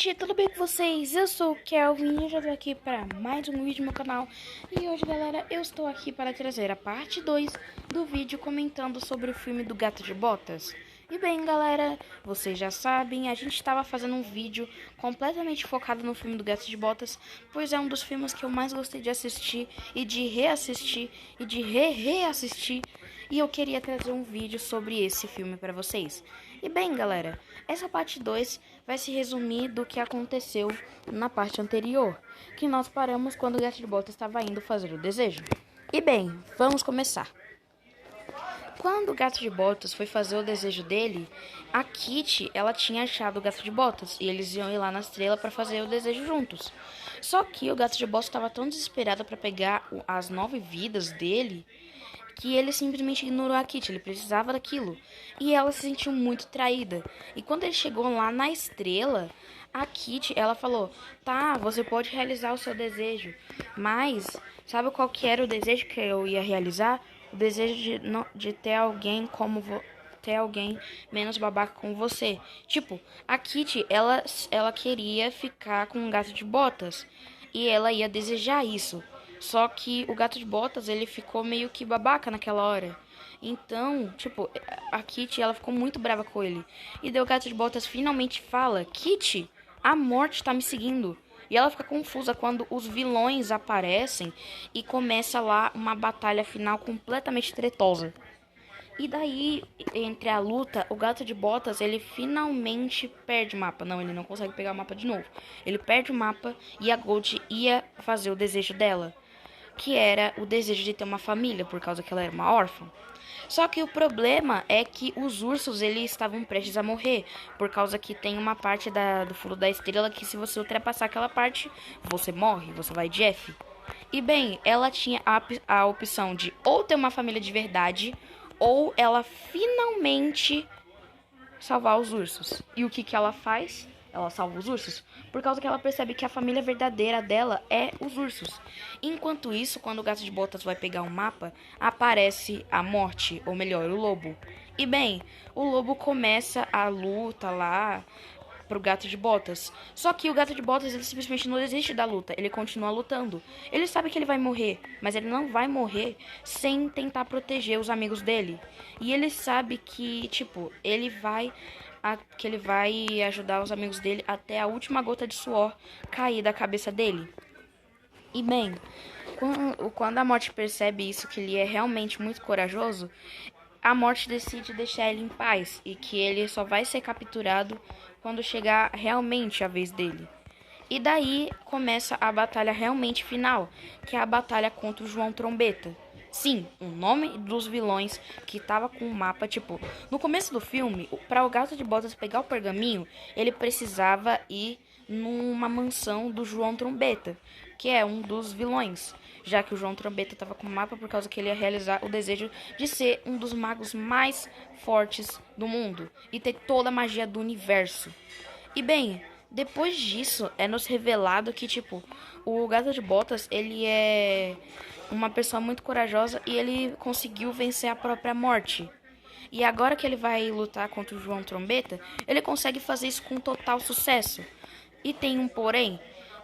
gente, tudo bem com vocês? Eu sou o Kelvin e eu já tô aqui para mais um vídeo no meu canal. E hoje, galera, eu estou aqui para trazer a parte 2 do vídeo comentando sobre o filme do Gato de Botas. E bem, galera, vocês já sabem, a gente estava fazendo um vídeo completamente focado no filme do Gato de Botas, pois é um dos filmes que eu mais gostei de assistir e de reassistir e de reassistir. E eu queria trazer um vídeo sobre esse filme para vocês. E bem, galera, essa parte 2 vai se resumir do que aconteceu na parte anterior, que nós paramos quando o Gato de Botas estava indo fazer o desejo. E bem, vamos começar. Quando o Gato de Botas foi fazer o desejo dele, a Kitty, ela tinha achado o Gato de Botas e eles iam ir lá na estrela para fazer o desejo juntos. Só que o Gato de Botas estava tão desesperado para pegar as 9 vidas dele que ele simplesmente ignorou a Kitty, ele precisava daquilo. E ela se sentiu muito traída. E quando ele chegou lá na estrela, a Kitty, ela falou: "Tá, você pode realizar o seu desejo, mas sabe qual que era o desejo que eu ia realizar? O desejo de ter alguém ter alguém menos babaca com você." Tipo, a Kitty, ela queria ficar com um Gato de Botas e ela ia desejar isso. Só que o Gato de Botas, ele ficou meio que babaca naquela hora. Então, tipo, a Kitty, ela ficou muito brava com ele. E daí o Gato de Botas finalmente fala: "Kitty, a morte tá me seguindo." E ela fica confusa quando os vilões aparecem e começa lá uma batalha final completamente tretosa. E daí, entre a luta, o Gato de Botas, ele finalmente perde o mapa. Não, ele não consegue pegar o mapa de novo. Ele perde o mapa e a Gold ia fazer o desejo dela, que era o desejo de ter uma família, por causa que ela era uma órfã. Só que o problema é que os ursos, eles estavam prestes a morrer, por causa que tem uma parte do Furo da Estrela que se você ultrapassar aquela parte, você morre, você vai de F. E bem, ela tinha a opção de ou ter uma família de verdade, ou ela finalmente salvar os ursos. E o que que ela faz? Ela salva os ursos por causa que ela percebe que a família verdadeira dela é os ursos. Enquanto isso, quando o Gato de Botas vai pegar um mapa, aparece a morte, ou melhor, o lobo. E bem, o lobo começa a luta lá pro Gato de Botas. Só que o Gato de Botas, ele simplesmente não desiste da luta, ele continua lutando. Ele sabe que ele vai morrer, mas ele não vai morrer sem tentar proteger os amigos dele. E ele sabe que, tipo, que ele vai ajudar os amigos dele até a última gota de suor cair da cabeça dele. E bem, quando a morte percebe isso, que ele é realmente muito corajoso, a morte decide deixar ele em paz e que ele só vai ser capturado quando chegar realmente a vez dele. E daí começa a batalha realmente final, que é a batalha contra o João Trombeta. Sim, o nome dos vilões que tava com o mapa, tipo, no começo do filme, para o Gato de Botas pegar o pergaminho, ele precisava ir numa mansão do João Trombeta, que é um dos vilões, já que o João Trombeta estava com o mapa por causa que ele ia realizar o desejo de ser um dos magos mais fortes do mundo e ter toda a magia do universo. E bem, depois disso é nos revelado que, tipo, o Gato de Botas, ele é uma pessoa muito corajosa e ele conseguiu vencer a própria morte. E agora que ele vai lutar contra o João Trombeta, ele consegue fazer isso com total sucesso. E tem um porém,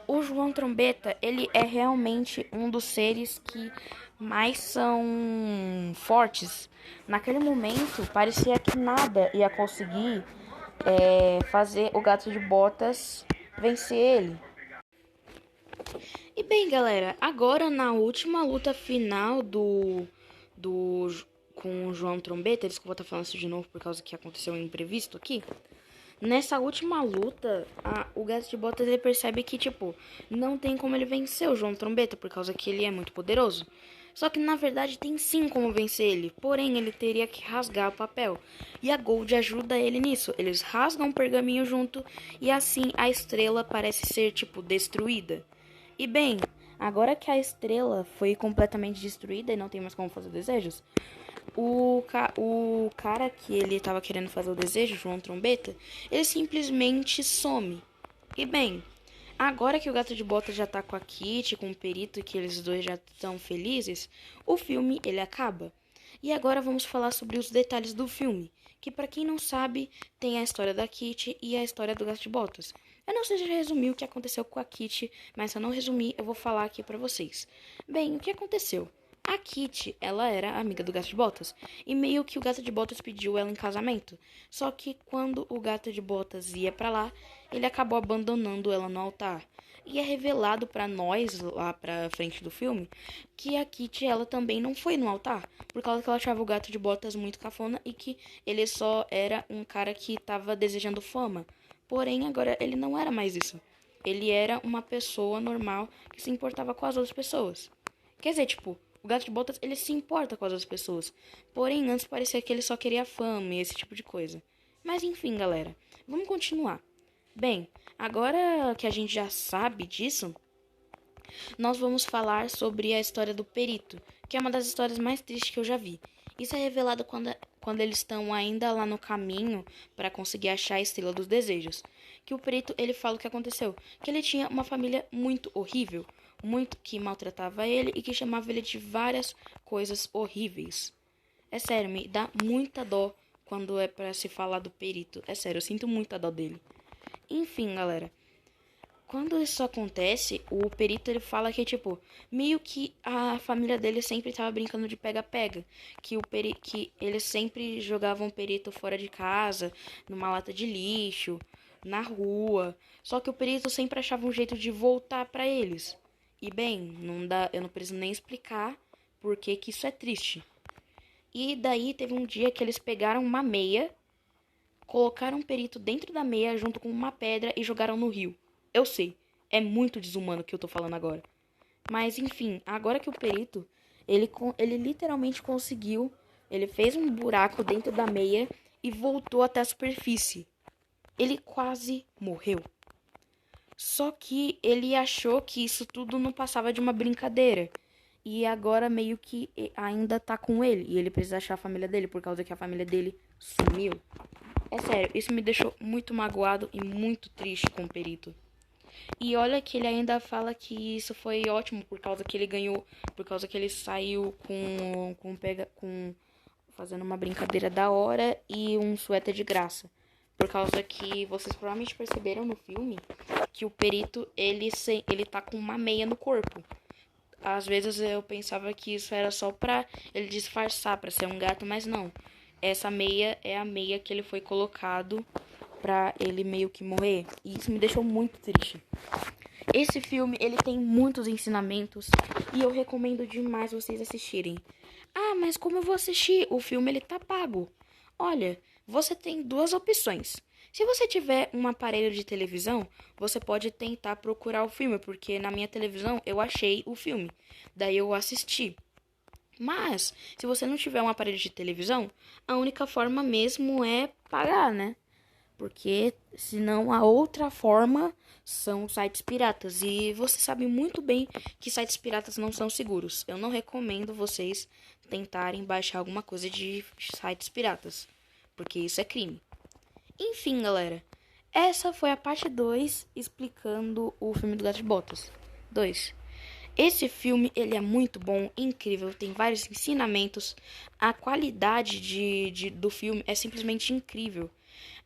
o João Trombeta, ele é realmente um dos seres que mais são fortes. Naquele momento, parecia que nada ia conseguir fazer o Gato de Botas vencer ele. E bem, galera, agora na última luta final com o João Trombeta, desculpa estar falando isso de novo por causa que aconteceu um imprevisto aqui. Nessa última luta, o Gato de Botas ele percebe que, tipo, não tem como ele vencer o João Trombeta, por causa que ele é muito poderoso. Só que, na verdade, tem sim como vencer ele, porém, ele teria que rasgar o papel. E a Gold ajuda ele nisso. Eles rasgam o pergaminho junto e, assim, a estrela parece ser, tipo, destruída. E, bem, agora que a estrela foi completamente destruída e não tem mais como fazer desejos, o cara que ele tava querendo fazer o desejo, João Trombeta, ele simplesmente some. E bem, agora que o Gato de Botas já tá com a Kitty, com o Perito, e que eles dois já estão felizes, o filme ele acaba. E agora vamos falar sobre os detalhes do filme, que para quem não sabe, tem a história da Kitty e a história do Gato de Botas. Eu não sei se eu resumi o que aconteceu com a Kitty, mas se eu não resumir, eu vou falar aqui pra vocês. Bem, o que aconteceu? A Kitty, ela era amiga do Gato de Botas, e meio que o Gato de Botas pediu ela em casamento. Só que quando o Gato de Botas ia pra lá, ele acabou abandonando ela no altar. E é revelado pra nós, lá pra frente do filme, que a Kitty, ela também não foi no altar, por causa que ela achava o Gato de Botas muito cafona e que ele só era um cara que tava desejando fama. Porém, agora ele não era mais isso. Ele era uma pessoa normal que se importava com as outras pessoas. Quer dizer, tipo, o Gato de Botas, ele se importa com as outras pessoas. Porém, antes parecia que ele só queria fama e esse tipo de coisa. Mas enfim, galera, vamos continuar. Bem, agora que a gente já sabe disso, nós vamos falar sobre a história do perito, que é uma das histórias mais tristes que eu já vi. Isso é revelado quando eles estão ainda lá no caminho para conseguir achar a Estrela dos Desejos. Que o perito, ele fala o que aconteceu. Que ele tinha uma família muito horrível, muito que maltratava ele e que chamava ele de várias coisas horríveis. É sério, me dá muita dó quando é para se falar do perito. É sério, eu sinto muita dó dele. Enfim, galera. Quando isso acontece, o perito ele fala que, tipo, meio que a família dele sempre tava brincando de pega-pega. Que eles sempre jogavam o perito fora de casa, numa lata de lixo, na rua. Só que o perito sempre achava um jeito de voltar pra eles. E bem, não dá, eu não preciso nem explicar por que isso é triste. E daí teve um dia que eles pegaram uma meia, colocaram o perito dentro da meia junto com uma pedra e jogaram no rio. Eu sei, é muito desumano o que eu tô falando agora. Mas enfim, agora que o perito, ele literalmente conseguiu, ele fez um buraco dentro da meia e voltou até a superfície. Ele quase morreu. Só que ele achou que isso tudo não passava de uma brincadeira. E agora meio que ainda tá com ele. E ele precisa achar a família dele, por causa que a família dele sumiu. É sério, isso me deixou muito magoado e muito triste com o perito. E olha que ele ainda fala que isso foi ótimo por causa que ele ganhou, por causa que ele saiu com fazendo uma brincadeira da hora e um suéter de graça. Por causa que vocês provavelmente perceberam no filme que o perito ele tá com uma meia no corpo. Às vezes eu pensava que isso era só pra ele disfarçar, pra ser um gato, mas não. Essa meia é a meia que ele foi colocado pra ele meio que morrer. E isso me deixou muito triste. Esse filme, ele tem muitos ensinamentos e eu recomendo demais vocês assistirem. Ah, mas como eu vou assistir? O filme, ele tá pago. Olha, você tem duas opções. Se você tiver um aparelho de televisão, você pode tentar procurar o filme, porque na minha televisão eu achei o filme. Daí eu assisti. Mas, se você não tiver um aparelho de televisão, a única forma mesmo é pagar, né? Porque senão a outra forma são sites piratas. E você sabe muito bem que sites piratas não são seguros. Eu não recomendo vocês tentarem baixar alguma coisa de sites piratas, porque isso é crime. Enfim, galera, essa foi a parte 2 explicando o filme do Gato de Botas. 2. Esse filme, ele é muito bom, incrível, tem vários ensinamentos. A qualidade do filme é simplesmente incrível.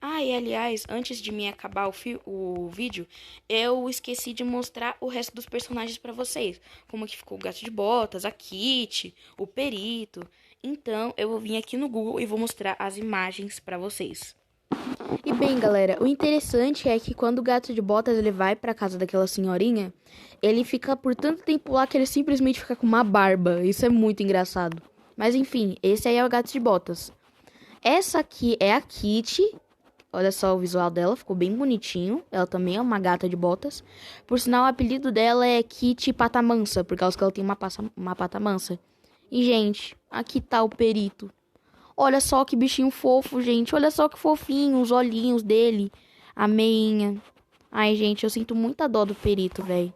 Ah, e aliás, antes de mim acabar o vídeo, eu esqueci de mostrar o resto dos personagens pra vocês. Como que ficou o Gato de Botas, a Kitty, o Perito. Então, eu vim aqui no Google e vou mostrar as imagens pra vocês. E bem, galera, o interessante é que quando o Gato de Botas ele vai pra casa daquela senhorinha, ele fica por tanto tempo lá que ele simplesmente fica com uma barba. Isso é muito engraçado. Mas enfim, esse aí é o Gato de Botas. Essa aqui é a Kitty. Olha só o visual dela, ficou bem bonitinho. Ela também é uma gata de botas. Por sinal, o apelido dela é Kitty Pata Mansa, por causa que ela tem uma pata mansa. E, gente, aqui tá o perito. Olha só que bichinho fofo, gente. Olha só que fofinho, os olhinhos dele. A meinha. Ai, gente, eu sinto muita dó do perito, velho.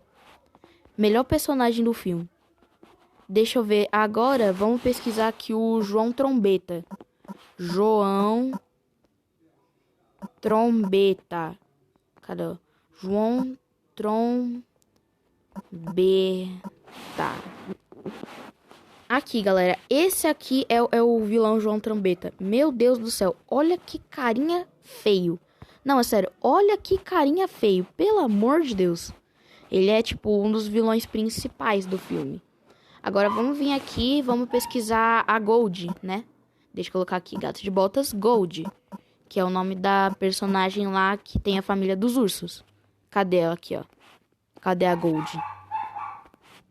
Melhor personagem do filme. Deixa eu ver. Agora, vamos pesquisar aqui o João Trombeta. João Trombeta. Cadê? João Trombeta. Aqui, galera. Esse aqui é o vilão João Trombeta. Meu Deus do céu. Olha que carinha feio. Não, é sério, olha que carinha feio, pelo amor de Deus. Ele é, tipo, um dos vilões principais do filme. Agora, vamos vir aqui e vamos pesquisar a Gold, né? Deixa eu colocar aqui, Gato de Botas Gold, que é o nome da personagem lá que tem a família dos ursos. Cadê ela aqui, ó? Cadê a Gold?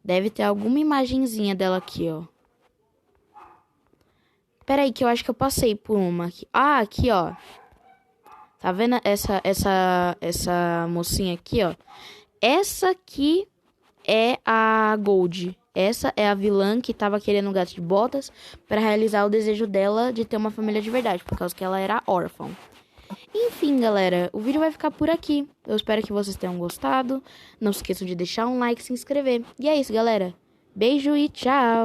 Deve ter alguma imagenzinha dela aqui, ó. Pera aí, que eu acho que eu passei por uma aqui. Ah, aqui, ó. Tá vendo essa mocinha aqui, ó? Essa aqui é a Gold. Essa é a vilã que tava querendo um gato de botas pra realizar o desejo dela de ter uma família de verdade, por causa que ela era órfã. Enfim, galera, o vídeo vai ficar por aqui. Eu espero que vocês tenham gostado. Não se esqueçam de deixar um like e se inscrever. E é isso, galera. Beijo e tchau!